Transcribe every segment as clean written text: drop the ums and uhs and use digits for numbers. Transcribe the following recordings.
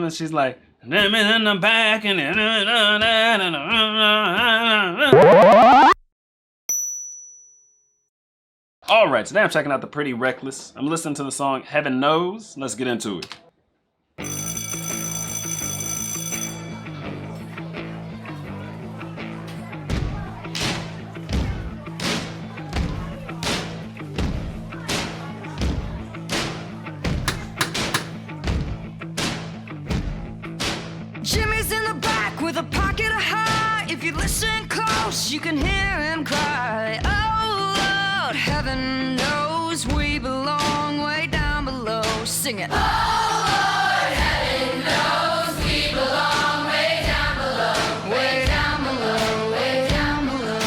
then she's like, in the back and Alright, today I'm checking out the Pretty Reckless. I'm listening to the song Heaven Knows. Let's get into it. Jimmy's in the back with a pocket of high. If you listen close, you can hear him cry. Oh Lord, heaven knows we belong way down below. Sing it. Oh Lord, heaven knows we belong way down below. Way down below, way down below.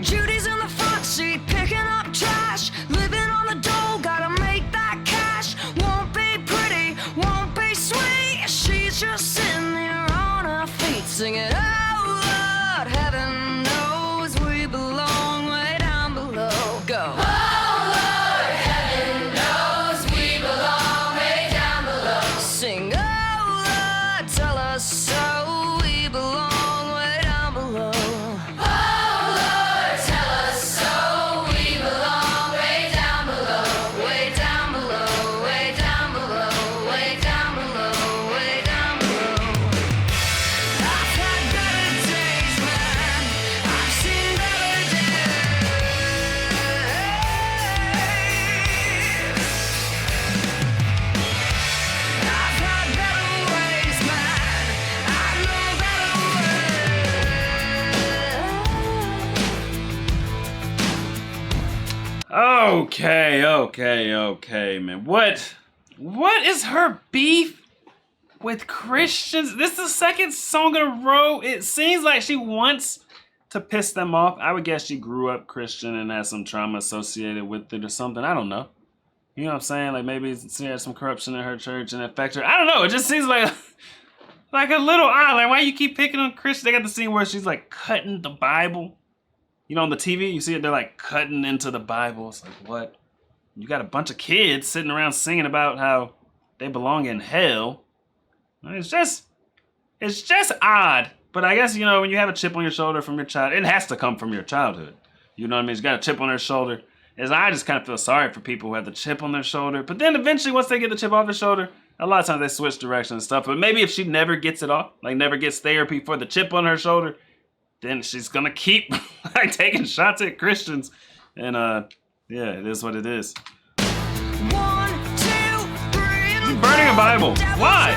Judy's in the front seat picking up trash. Living on the dole, gotta make that cash. Won't be pretty, won't be sweet. She's just sitting there on her feet singing, oh Lord, heaven knows we belong way down below. Go. Oh Lord, heaven knows we belong way down below. Sing, oh Lord, tell us so. We belong way down below. Oh Lord, tell us so. We belong way down below. Way down below, way down below, way down below, way down below. I've had better days, man. I've seen better days. I've had better ways, man. I know better ways. Okay, man. What is her beef with Christians? This is the second song in a row. It seems like she wants to piss them off. I would guess she grew up Christian and has some trauma associated with it or something. I don't know. You know what I'm saying? Like maybe she had some corruption in her church and it affected her. I don't know. It just seems like a little odd. Like why you keep picking on Christians? They got the scene where she's like cutting the Bible. You know, on the TV, you see it, they're like cutting into the Bible. It's like, what? You got a bunch of kids sitting around singing about how they belong in hell. It's just odd. But I guess, you know, when you have a chip on your shoulder from your child, it has to come from your childhood. You know what I mean? You got a chip on their shoulder. I just kind of feel sorry for people who have the chip on their shoulder. But then eventually, once they get the chip off their shoulder, a lot of times they switch direction and stuff. But maybe if she never gets it off, like never gets therapy for the chip on her shoulder, then she's gonna keep like taking shots at Christians. And yeah, it is what it is. 1, 2, 3, and Burning a Bible. Why?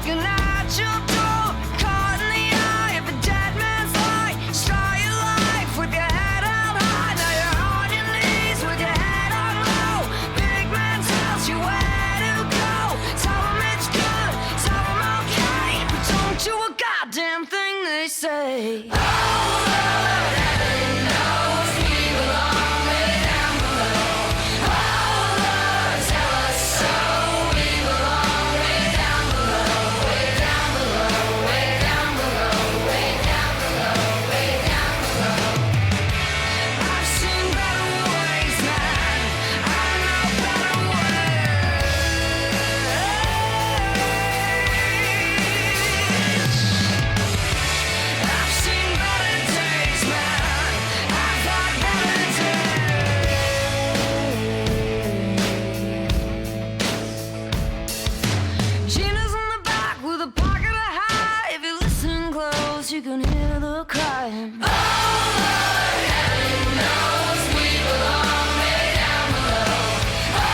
knocking at your door, caught in the eye of a dead man's light. Start your life with your head held high. Now you're on your knees with your head on low. Big man tells you where to go. Tell him it's good, tell him okay, but don't do a goddamn thing they say. Oh Lord, heaven knows we belong way down below. Oh Lord, tell us so. We belong way down below, way down below, way down below, way down below, way down below. I've seen better ways, man. I know better ways. I've seen better days, man. I've had better days. Gina's in the back with a pocket of high. If you listen close, you can hear the crying. Oh Lord, heaven knows we belong way down below. Oh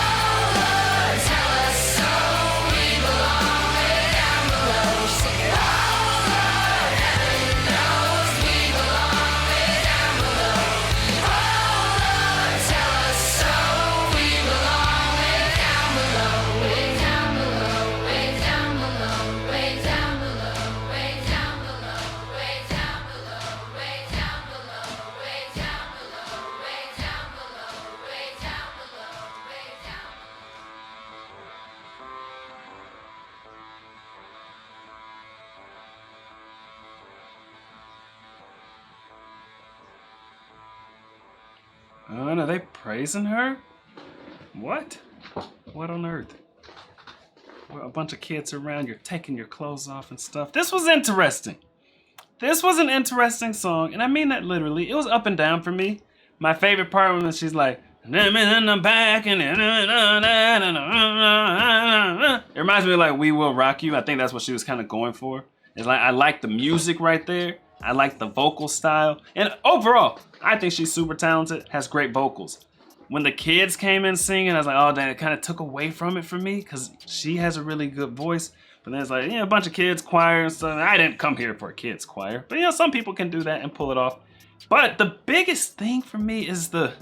Lord, tell us so. We belong way down below. Sing it. Oh Lord, heaven knows we belong way down below. Oh Lord, tell us so. We belong way down below. Way down below, way down below, way down below, way down below, way down below, way down below, way down below, way down below, way down below, way down below. Oh, and are they praising her? What? What on earth? a bunch of kids around, you're taking your clothes off and stuff. This was interesting. This was an interesting song, and I mean that literally. It was up and down for me. My favorite part was when she's like, I'm back, and it reminds me of like We Will Rock You. I think that's what she was kind of going for. It's like, I like the music right there. I like the vocal style. And overall, I think she's super talented, has great vocals. When the kids came in singing, I was like, oh, dang, it kind of took away from it for me because she has a really good voice. But then it's like, yeah, a bunch of kids choir and stuff. I didn't come here for a kids choir. But, you know, some people can do that and pull it off. But the biggest thing for me is the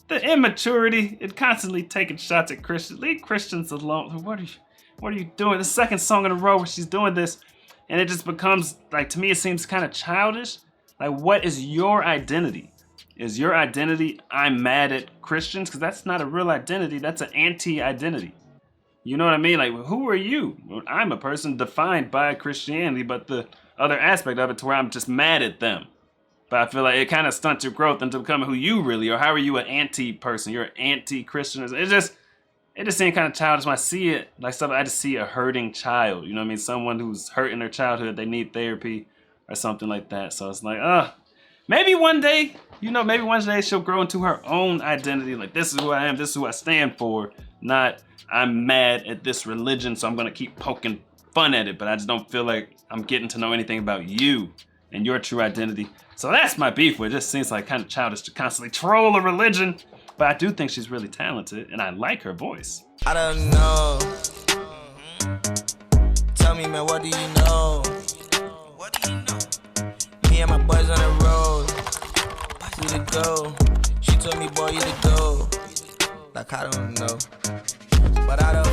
immaturity. It constantly taking shots at Christians. Leave Christians alone. What are you doing? The second song in a row where she's doing this. And it just becomes, like, to me, it seems kind of childish. Like, what is your identity? Is your identity, I'm mad at Christians? Because that's not a real identity. That's an anti-identity. You know what I mean? Like, who are you? I'm a person defined by Christianity, but the other aspect of it to where I'm just mad at them. But I feel like it kind of stunts your growth into becoming who you really are. How are you an anti-person? You're an anti-Christian. It just seems kind of childish when I see it. Like stuff, I just see a hurting child. You know what I mean? Someone who's hurt in their childhood. They need therapy or something like that. So it's like, maybe one day, maybe one day she'll grow into her own identity. Like, this is who I am. This is who I stand for. Not, I'm mad at this religion, so I'm going to keep poking fun at it. But I just don't feel like I'm getting to know anything about you and your true identity. So that's my beef with it. It just seems like kind of childish to constantly troll a religion. But I do think she's really talented, and I like her voice. I don't know. Tell me, man, what do you know? What do you know? Me and my boys on the road. You to go. She told me, boy, you to go. Like, I don't know. But I don't